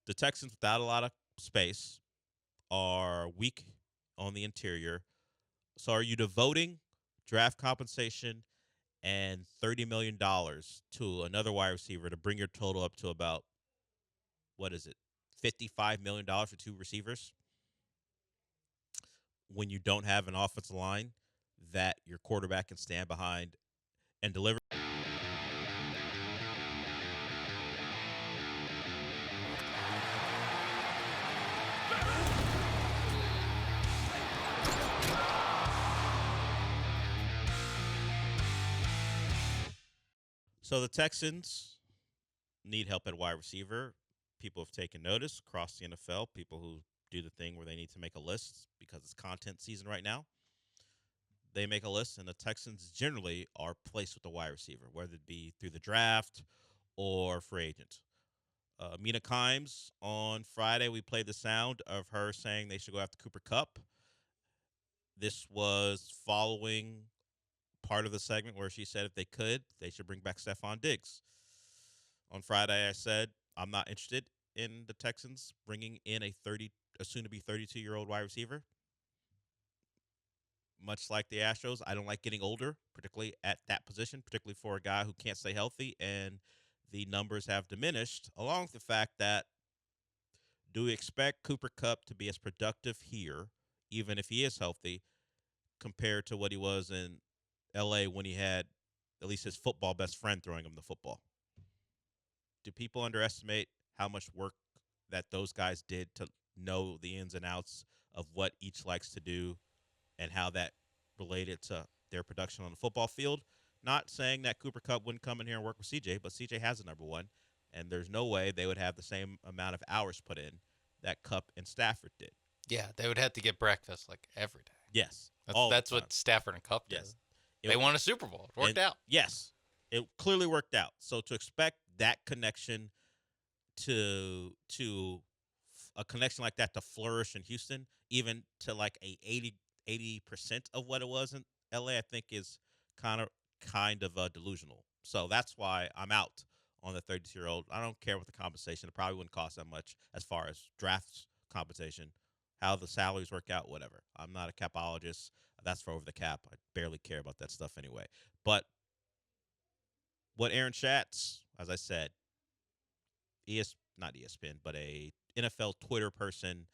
The Texans, without a lot of space, are weak on the interior. So are you devoting draft compensation and $30 million to another wide receiver to bring your total up to about, what is it, $55 million for two receivers when you don't have an offensive line that your quarterback can stand behind and deliver? So the Texans need help at wide receiver. People have taken notice across the NFL, people who do the thing where they need to make a list because it's content season right now. They make a list, and the Texans generally are placed with the wide receiver, whether it be through the draft or free agent. Mina Kimes on Friday, we played the sound of her saying they should go after Cooper Kupp. This was following part of the segment where she said if they could, they should bring back Steffan Diggs. On Friday, I said I'm not interested in the Texans bringing in a soon-to-be 32-year-old wide receiver. Much like the Astros, I don't like getting older, particularly at that position, particularly for a guy who can't stay healthy, and the numbers have diminished, along with the fact that do we expect Cooper Kupp to be as productive here, even if he is healthy, compared to what he was in LA when he had at least his football best friend throwing him the football? Do people underestimate how much work that those guys did to know the ins and outs of what each likes to do and how that related to their production on the football field? Not saying that Cooper Kupp wouldn't come in here and work with CJ, but CJ has a number one, and there's no way they would have the same amount of hours put in that Kupp and Stafford did. Yeah, they would have to get breakfast like every day. Yes, That's what Stafford and Kupp did. Yes, They won a Super Bowl. It worked out. Yes, it clearly worked out. So to expect that connection to a connection like that to flourish in Houston, even to like a 80% of what it was in LA, I think is kind of delusional. So that's why I'm out on the 32-year-old. I don't care what the compensation. It probably wouldn't cost that much as far as drafts compensation, how the salaries work out, whatever. I'm not a capologist. That's for over the cap. I barely care about that stuff anyway. But what Aaron Schatz, as I said, not ESPN, but a NFL Twitter person,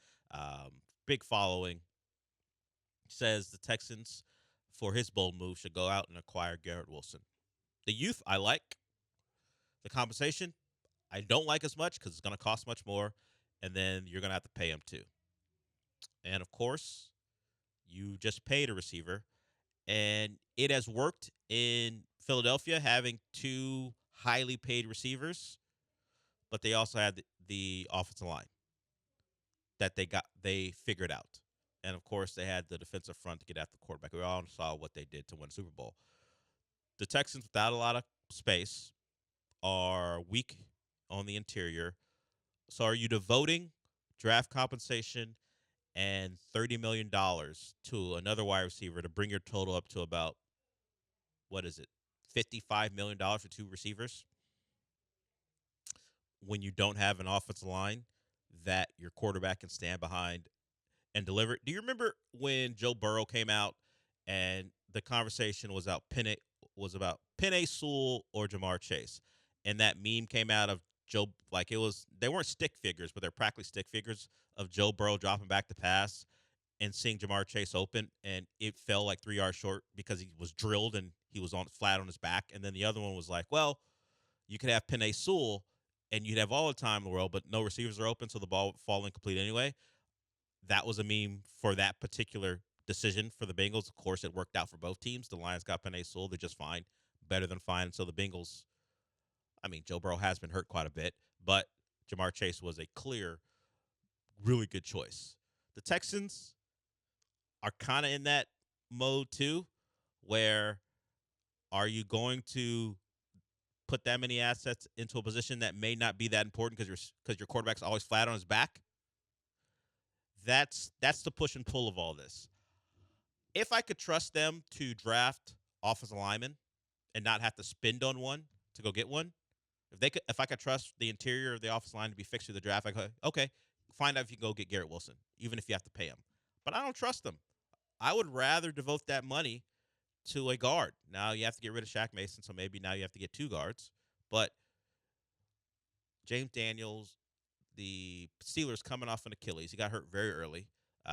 big following, says the Texans, for his bold move, should go out and acquire Garrett Wilson. The youth, I like. The compensation, I don't like as much because it's going to cost much more, and then you're going to have to pay him too. And, of course, you just paid a receiver, and it has worked in Philadelphia having two highly paid receivers, but they also had the offensive line that they figured out. And of course, they had the defensive front to get after the quarterback. We all saw what they did to win the Super Bowl. The Texans, without a lot of space, are weak on the interior. So are you devoting draft compensation and $30 million to another wide receiver to bring your total up to about, what is it, $55 million for two receivers when you don't have an offensive line that your quarterback can stand behind and deliver? Do you remember when Joe Burrow came out and the conversation was about Penei Sewell or Jamar Chase, and that meme came out of Joe, like they weren't stick figures, but they're practically stick figures of Joe Burrow dropping back to pass and seeing Jamar Chase open, and it fell like 3 yards short because he was drilled and he was on flat on his back. And then the other one was like, well, you could have Penei Sewell and you'd have all the time in the world, but no receivers are open, so the ball would fall incomplete anyway. That was a meme for that particular decision for the Bengals. Of course, it worked out for both teams. The Lions got Penei Sewell. They're just fine, better than fine. So the Bengals, I mean, Joe Burrow has been hurt quite a bit, but Jamar Chase was a clear, really good choice. The Texans are kind of in that mode too, where are you going to put that many assets into a position that may not be that important because your quarterback's always flat on his back? That's the push and pull of all this. If I could trust them to draft offensive linemen and not have to spend on one to go get one, If I could trust the interior of the offensive line to be fixed through the draft, I go, okay, find out if you can go get Garrett Wilson, even if you have to pay him. But I don't trust them. I would rather devote that money to a guard. Now you have to get rid of Shaq Mason, so maybe now you have to get 2 guards. But James Daniels, the Steelers coming off an Achilles. He got hurt very early,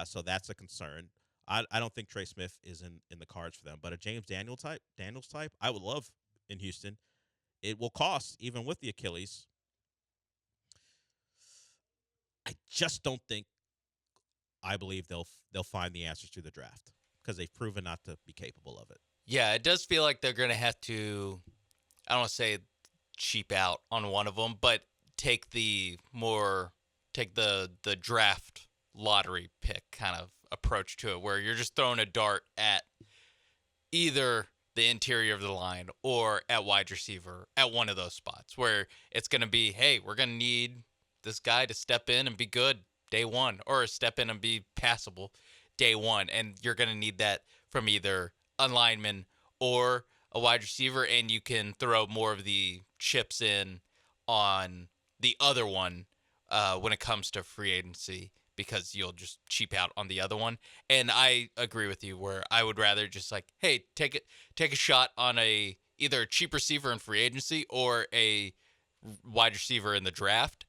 so that's a concern. I don't think Trey Smith is in the cards for them, but a James Daniels type, I would love in Houston. It will cost, even with the Achilles. I just don't think. I believe they'll find the answers through the draft because they've proven not to be capable of it. Yeah, it does feel like they're going to have to, I don't want to say cheap out on one of them, but take the draft lottery pick kind of approach to it, where you're just throwing a dart at either the interior of the line or at wide receiver at one of those spots, where it's going to be, hey, we're going to need this guy to step in and be good day one, or step in and be passable day one. And you're going to need that from either a lineman or a wide receiver, and you can throw more of the chips in on the other one when it comes to free agency, because you'll just cheap out on the other one. And I agree with you, where I would rather just like, hey, take a shot on either a cheap receiver in free agency or a wide receiver in the draft,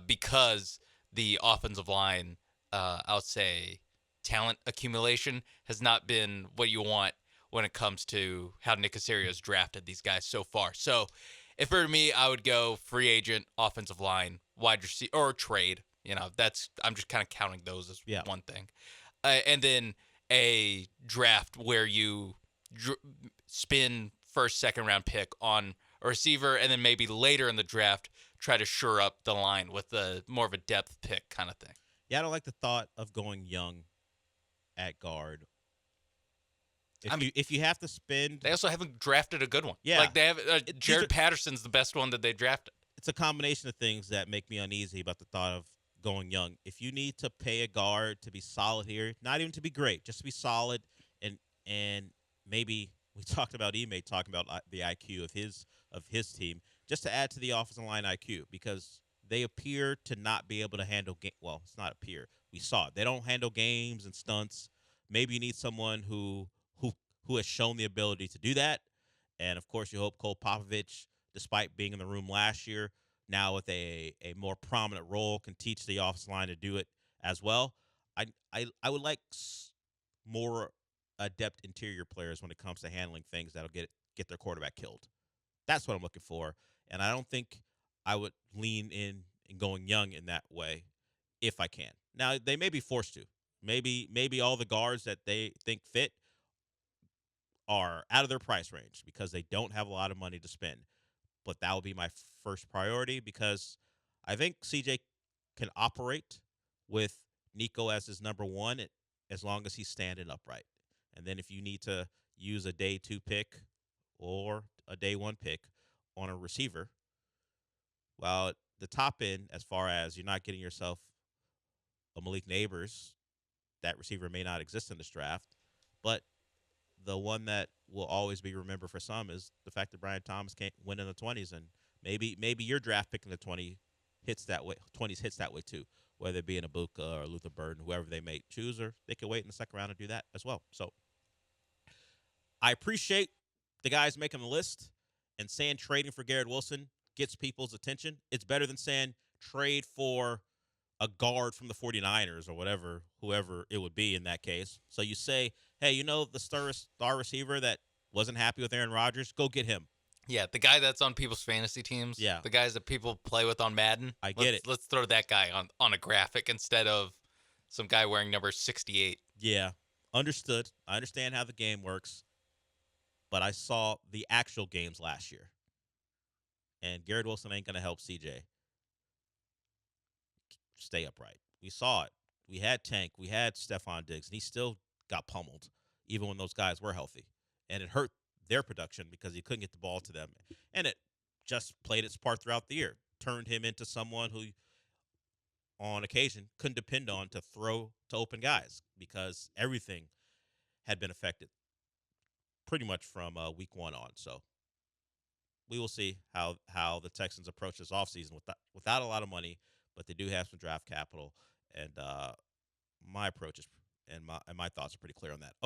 because the offensive line, I would say, talent accumulation has not been what you want when it comes to how Nick Caserio's drafted these guys so far. So if it were me, I would go free agent, offensive line, wide receiver, or trade. I'm just kind of counting those as one thing. And then a draft where you spin first, second round pick on a receiver, and then maybe later in the draft try to shore up the line with more of a depth pick kind of thing. Yeah, I don't like the thought of going young at guard. If you have to spend, they also haven't drafted a good one. Yeah, like they have Jared Patterson's the best one that they drafted. It's a combination of things that make me uneasy about the thought of going young. If you need to pay a guard to be solid here, not even to be great, just to be solid, and maybe we talked about talking about the IQ of his team, just to add to the offensive line IQ, because they appear to not be able to handle well, it's not appear. We saw it. They don't handle games and stunts. Maybe you need someone who has shown the ability to do that. And of course, you hope Cole Popovich, despite being in the room last year, now with a more prominent role, can teach the offensive line to do it as well. I would like more adept interior players when it comes to handling things that'll get their quarterback killed. That's what I'm looking for, and I don't think I would lean in going young in that way if I can. Now they may be forced to. Maybe all the guards that they think fit are out of their price range because they don't have a lot of money to spend. But that will be my first priority, because I think CJ can operate with Nico as his number one as long as he's standing upright. And then if you need to use a day 2 pick or a day 1 pick on a receiver, well, the top end, as far as you're not getting yourself a Malik Neighbors, that receiver may not exist in this draft, but the one that will always be remembered for some is the fact that Brian Thomas can't win in the 20s, and maybe your draft pick in the 20s hits that way too, whether it be in Ibuka or Luther Burden, whoever they may choose, or they can wait in the second round and do that as well. So I appreciate the guys making the list and saying trading for Garrett Wilson gets people's attention. It's better than saying trade for a guard from the 49ers or whoever it would be in that case. So you say, hey, the star receiver that wasn't happy with Aaron Rodgers, go get him. Yeah, the guy that's on people's fantasy teams. Yeah. The guys that people play with on Madden. I get it. Let's throw that guy on a graphic instead of some guy wearing number 68. Yeah, understood. I understand how the game works, but I saw the actual games last year, and Garrett Wilson ain't going to help CJ stay upright. We saw it. We had Tank. We had Steffan Diggs, and he still got pummeled, even when those guys were healthy. And it hurt their production because he couldn't get the ball to them. And it just played its part throughout the year. Turned him into someone who, on occasion, couldn't depend on to throw to open guys because everything had been affected pretty much from week 1 on. So we will see how the Texans approach this offseason without a lot of money, but they do have some draft capital, and my approach is and my thoughts are pretty clear on that. Okay.